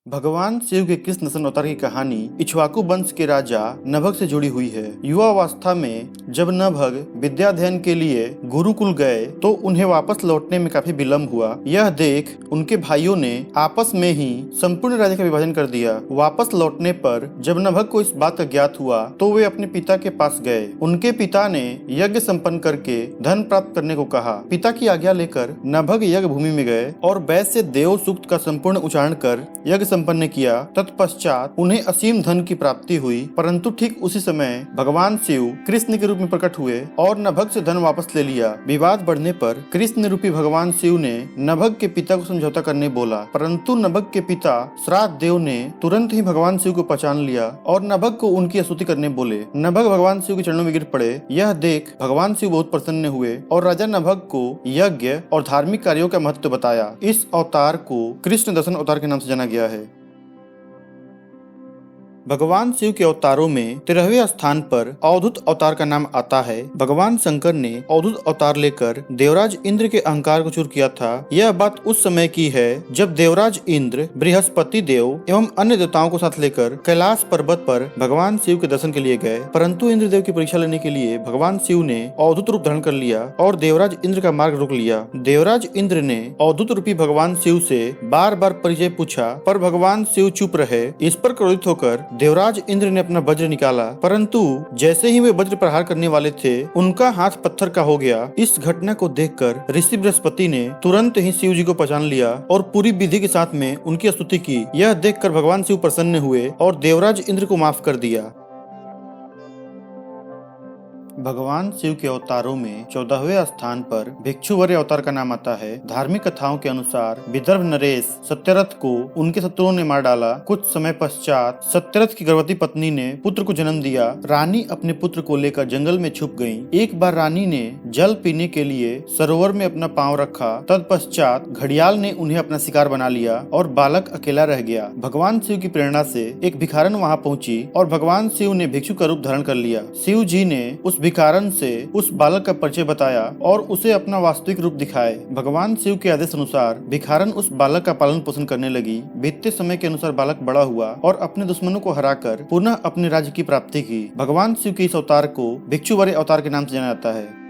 भगवान शिव के कृष्ण नसन अवतार की कहानी इक्ष्वाकु वंश के राजा नभग से जुड़ी हुई है। युवावस्था में जब नभग विद्याध्ययन के लिए गुरुकुल गए तो उन्हें वापस लौटने में काफी विलम्ब हुआ। यह देख उनके भाइयों ने आपस में ही संपूर्ण राज्य का विभाजन कर दिया। वापस लौटने पर जब नभग को इस बात का ज्ञात हुआ तो वे अपने पिता के पास गए। उनके पिता ने यज्ञ संपन्न करके धन प्राप्त करने को कहा। पिता की आज्ञा लेकर नभग यज्ञ भूमि में गए और वैश्य से देव सूक्त का संपूर्ण उच्चारण कर यज्ञ संपन्न किया। तत्पश्चात उन्हें असीम धन की प्राप्ति हुई, परंतु ठीक उसी समय भगवान शिव कृष्ण के रूप में प्रकट हुए और नभग से धन वापस ले लिया। विवाद बढ़ने पर कृष्ण रूपी भगवान शिव ने नभग के पिता को समझौता करने बोला, परंतु नभग के पिता श्राद्ध देव ने तुरंत ही भगवान शिव को पहचान लिया और नभग को उनकी स्तुति करने बोले। नभग भगवान शिव के चरणों में गिर पड़े। यह देख भगवान शिव बहुत प्रसन्न हुए और राजा नभग को यज्ञ और धार्मिक कार्यों का महत्व बताया। इस अवतार को कृष्ण दर्शन अवतार के नाम से जाना गया है। भगवान शिव के अवतारों में 13वें स्थान पर अवधूत अवतार का नाम आता है। भगवान शंकर ने अवधूत अवतार लेकर देवराज इंद्र के अहंकार को चूर किया था। यह बात उस समय की है जब देवराज इंद्र बृहस्पति देव एवं अन्य देवताओं को साथ लेकर कैलाश पर्वत पर भगवान शिव के दर्शन के लिए गए, परंतु इंद्र देव की परीक्षा लेने के लिए भगवान शिव ने अवधूत रूप धारण कर लिया और देवराज इंद्र का मार्ग रोक लिया। देवराज इंद्र ने अवधूत रूपी भगवान शिव से बार बार परिचय पूछा, पर भगवान शिव चुप रहे। इस पर क्रोधित होकर देवराज इंद्र ने अपना वज्र निकाला, परंतु जैसे ही वे वज्र प्रहार करने वाले थे उनका हाथ पत्थर का हो गया। इस घटना को देखकर ऋषि बृहस्पति ने तुरंत ही शिव जी को पहचान लिया और पूरी विधि के साथ में उनकी स्तुति की। यह देखकर भगवान शिव प्रसन्न हुए और देवराज इंद्र को माफ कर दिया। भगवान शिव के अवतारों में 14वें स्थान पर भिक्षुवर्य अवतार का नाम आता है। धार्मिक कथाओं के अनुसार विदर्भ नरेश सत्यरथ को उनके शत्रुओं ने मार डाला। कुछ समय पश्चात सत्यरथ की गर्भवती पत्नी ने पुत्र को जन्म दिया। रानी अपने पुत्र को लेकर जंगल में छुप गयी। एक बार रानी ने जल पीने के लिए सरोवर में अपना पांव रखा। तत्पश्चात घड़ियाल ने उन्हें अपना शिकार बना लिया और बालक अकेला रह गया। भगवान शिव की प्रेरणा से एक भिखारन वहाँ पहुंची और भगवान शिव ने भिक्षु का रूप धारण कर लिया। शिव जी ने उस भिखारन से उस बालक का परिचय बताया और उसे अपना वास्तविक रूप दिखाए। भगवान शिव के आदेश अनुसार भिखारन उस बालक का पालन पोषण करने लगी। बीतते समय के अनुसार बालक बड़ा हुआ और अपने दुश्मनों को हराकर पुनः अपने राज्य की प्राप्ति की। भगवान शिव के इस अवतार को भिक्षुवर्य अवतार के नाम से जाना जाता है।